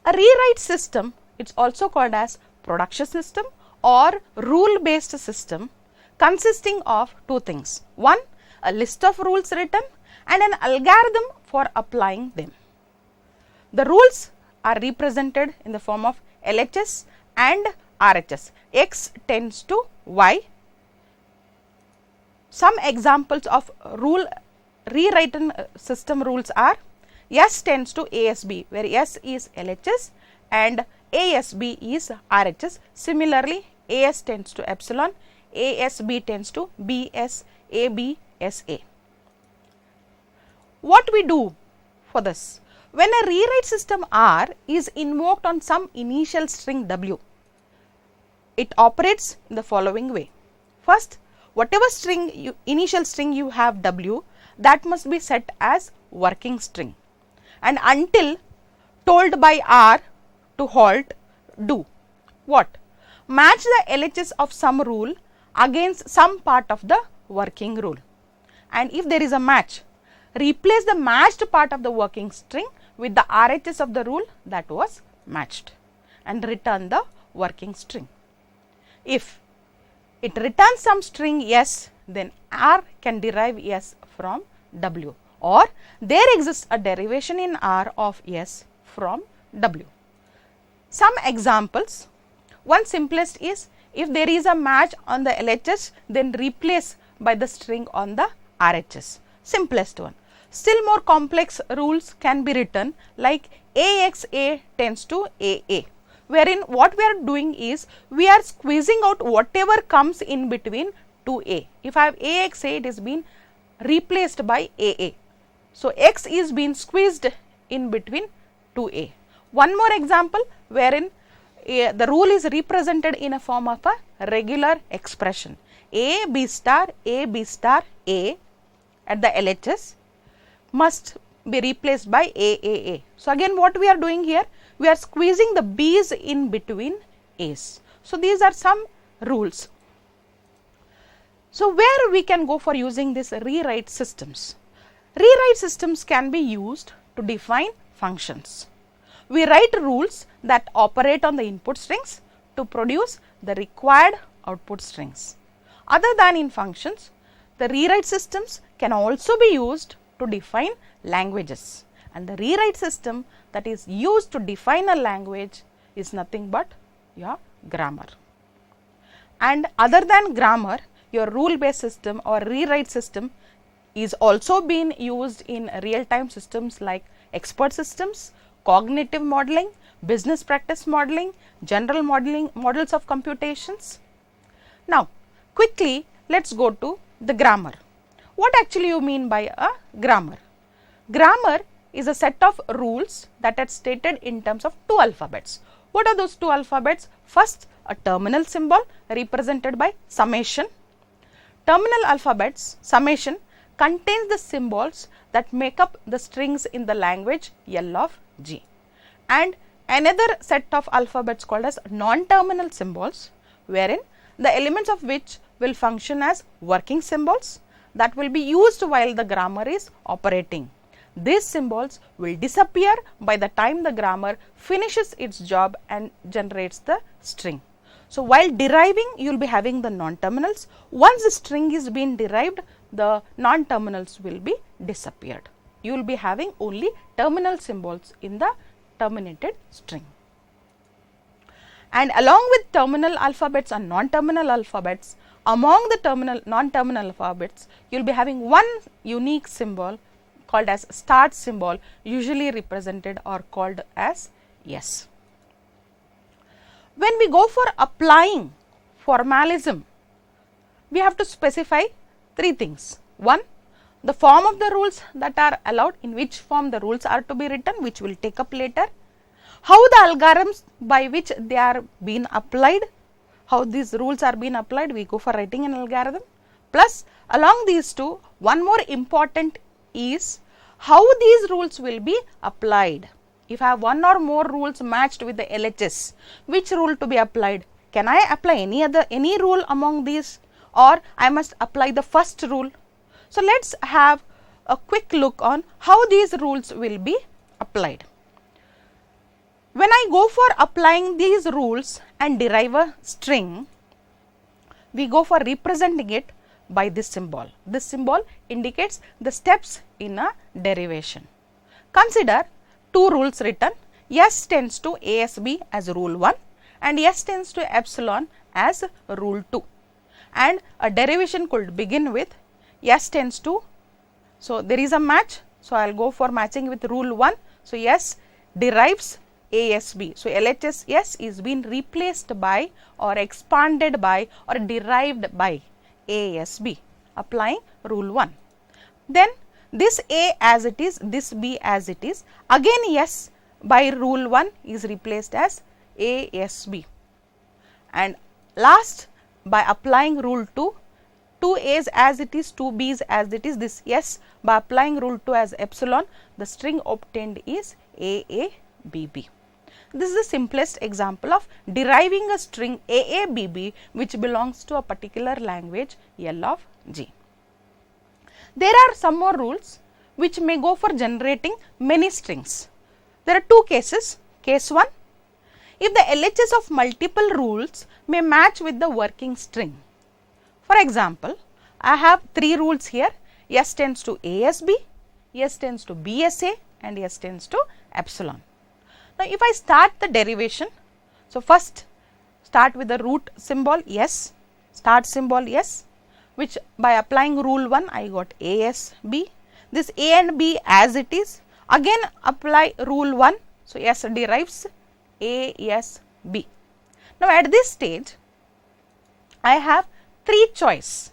A rewrite system, it's also called as production system or rule based system, consisting of two things. One, a list of rules written and an algorithm for applying them. The rules are represented in the form of LHS and RHS. X tends to Y. Some examples of rewritten system rules are S tends to ASB, where S is LHS and ASB is RHS. Similarly, AS tends to epsilon, ASB tends to BS, AB, SA. What we do for this? When a rewrite system R is invoked on some initial string W, it operates in the following way. First, whatever initial string you have W, that must be set as working string, and until told by R to halt, do what? Match the LHS of some rule against some part of the working rule, and if there is a match, replace the matched part of the working string with the RHS of the rule that was matched and return the working string. If it returns some string S, then R can derive S from W, or there exists a derivation in R of S from W. Some examples. One simplest is, if there is a match on the LHS, then replace by the string on the RHS. Simplest one. Still more complex rules can be written like AXA tends to AA, wherein what we are doing is we are squeezing out whatever comes in between 2A. If I have AXA, it is being replaced by AA. So, X is being squeezed in between 2A. One more example wherein the rule is represented in a form of a regular expression A B star A B star A at the LHS must be replaced by AAA. So, again what we are doing here, we are squeezing the B's in between A's. So, these are some rules. So, where we can go for using this rewrite systems? Rewrite systems can be used to define functions. We write rules that operate on the input strings to produce the required output strings. Other than in functions, the rewrite systems can also be used to define languages, and the rewrite system that is used to define a language is nothing but your grammar. And other than grammar, your rule based system or rewrite system is also being used in real time systems like expert systems, cognitive modeling, business practice modeling, general modeling, models of computations. Now, quickly let us go to the grammar. What actually you mean by a grammar? Grammar is a set of rules that are stated in terms of two alphabets. What are those two alphabets? First, a terminal symbol represented by summation. Terminal alphabets, summation, contains the symbols that make up the strings in the language L of G, and another set of alphabets called as non-terminal symbols, wherein the elements of which will function as working symbols that will be used while the grammar is operating. These symbols will disappear by the time the grammar finishes its job and generates the string. So, while deriving, you will be having the non-terminals. Once the string is being derived, the non-terminals will be disappeared. You will be having only terminal symbols in the terminated string. And along with terminal alphabets and non-terminal alphabets, among the non-terminal alphabets, you will be having one unique symbol called as start symbol, usually represented or called as S. When we go for applying formalism, we have to specify three things. One, the form of the rules that are allowed, in which form the rules are to be written, which we will take up later. How the algorithms by which they are being applied, how these rules are being applied, we go for writing an algorithm. Plus, along these two, one more important is how these rules will be applied. If I have one or more rules matched with the LHS, which rule to be applied? Can I apply any rule among these, or I must apply the first rule? So, let us have a quick look on how these rules will be applied. When I go for applying these rules and derive a string, we go for representing it by this symbol. This symbol indicates the steps in a derivation. Consider two rules written, S tends to ASB as rule 1 and S tends to epsilon as rule 2, and a derivation could begin with S tends to, so there is a match, so I will go for matching with rule 1. So, S derives ASB. So, LHS S is being replaced by or expanded by or derived by ASB, applying rule 1. Then this A as it is, this B as it is, again S by rule 1 is replaced as ASB, and last by applying rule 2, 2 A's as it is, 2 B's as it is, this S by applying rule 2 as epsilon, the string obtained is AABB. This is the simplest example of deriving a string AABB which belongs to a particular language L of G. There are some more rules which may go for generating many strings. There are two cases. Case 1, if the LHS of multiple rules may match with the working string. For example, I have three rules here, S tends to ASB, S tends to BSA and S tends to epsilon. Now, if I start the derivation, so first start with the root symbol S, start symbol S, which by applying rule 1 I got ASB, this A and B as it is, again apply rule 1, so S derives ASB. Now, at this stage I have three choice,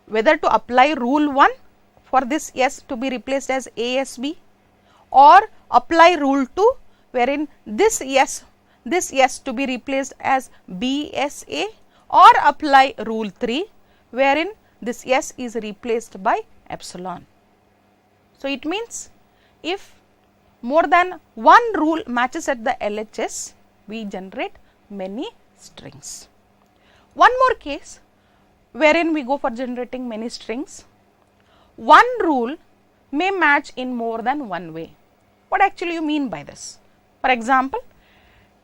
whether to apply rule 1 for this S to be replaced as ASB, or apply rule 2 wherein this S to be replaced as BSA, or apply rule 3 wherein this S is replaced by epsilon. So, it means if more than one rule matches at the LHS, we generate many strings. One more case wherein we go for generating many strings. One rule may match in more than one way. What actually you mean by this? For example,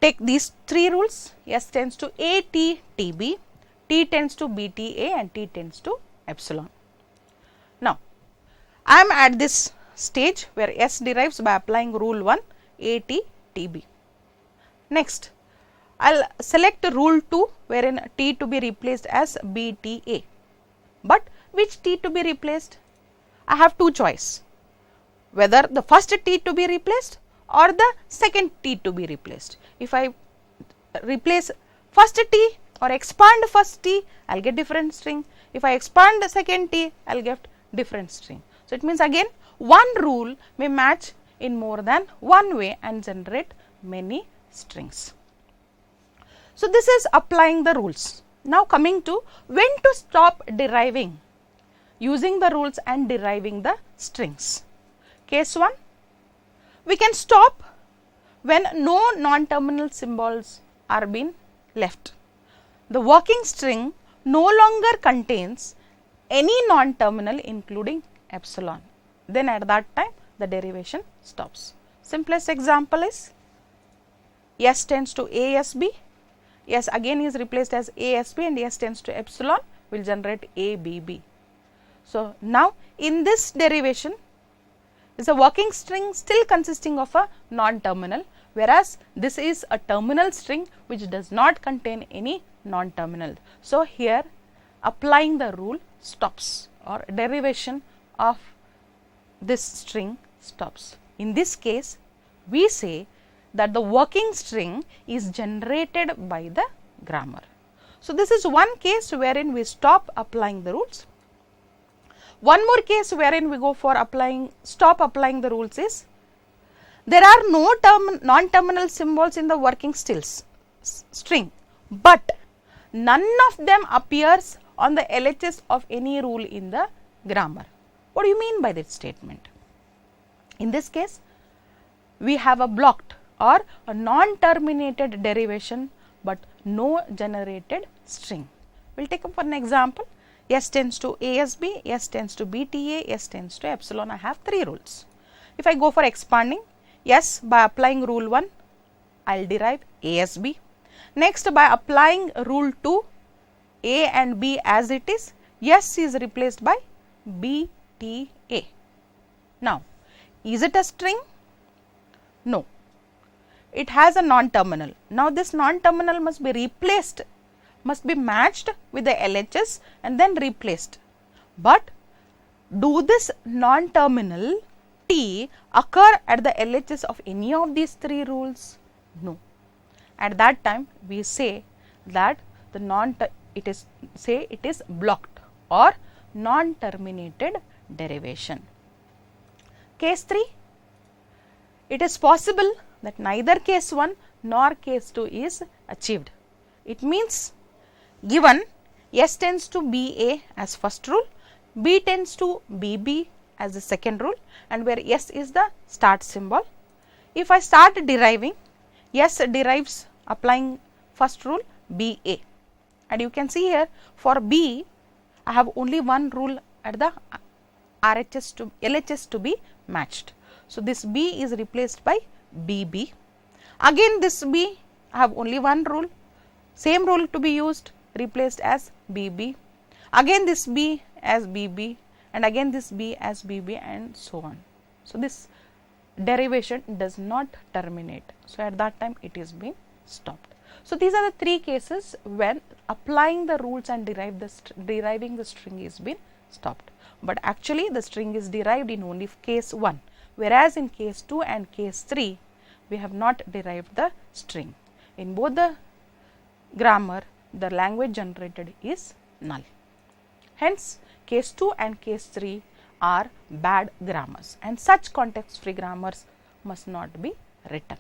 take these three rules, S tends to ATTB, T tends to BTA and T tends to epsilon. Now, I am at this stage where S derives by applying rule 1 ATTB. Next, I will select rule 2 wherein T to be replaced as BTA, but which T to be replaced? I have two choice, whether the first T to be replaced or the second T to be replaced. If I replace first T or expand first T, I will get different string. If I expand the second T, I will get different string. So, it means again one rule may match in more than one way and generate many strings. So, this is applying the rules. Now, coming to when to stop deriving using the rules and deriving the strings. Case 1, we can stop when no non-terminal symbols are being left. The working string no longer contains any non-terminal including epsilon. Then at that time the derivation stops. Simplest example is S tends to ASB, S again is replaced as ASB and S tends to epsilon will generate ABB. So, now in this derivation is a working string still consisting of a non-terminal, whereas this is a terminal string which does not contain any non-terminal. So, here applying the rule stops or derivation of this string stops. In this case, we say that the working string is generated by the grammar. So, this is one case wherein we stop applying the rules. One more case wherein we go for stop applying the rules is there are no non-terminal symbols in the working string, but none of them appears on the LHS of any rule in the grammar. What do you mean by that statement? In this case, we have a blocked or a non-terminated derivation, but no generated string. We will take up an example. S tends to ASB, S tends to BTA, S tends to epsilon. I have three rules. If I go for expanding, Yes, by applying rule 1, I will derive A as B. Next, by applying rule 2, A and B as it is, S is replaced by BTA. Now, is it a string? No, it has a non-terminal. Now, this non-terminal must be replaced, must be matched with the LHS and then replaced. But do this non-terminal T occur at the LHS of any of these three rules? No. At that time, we say that the it is blocked or non-terminated derivation. Case 3, it is possible that neither case 1 nor case 2 is achieved. It means given S tends to BA as first rule, B tends to BB as the second rule, and where S is the start symbol. If I start deriving, S derives applying first rule BA, and you can see here for B I have only one rule at the LHS to be matched. So, this B is replaced by BB. Again this B I have only one rule, same rule to be used, replaced as BB. Again this B as BB, and again this B as BB, and so on. So, this derivation does not terminate. So, at that time it is being stopped. So, these are the three cases when applying the rules and deriving the string is been stopped. But actually the string is derived in only case 1, whereas in case 2 and case 3 we have not derived the string. In both the grammar, the language generated is null. Hence, case 2 and case 3 are bad grammars, and such context free grammars must not be written.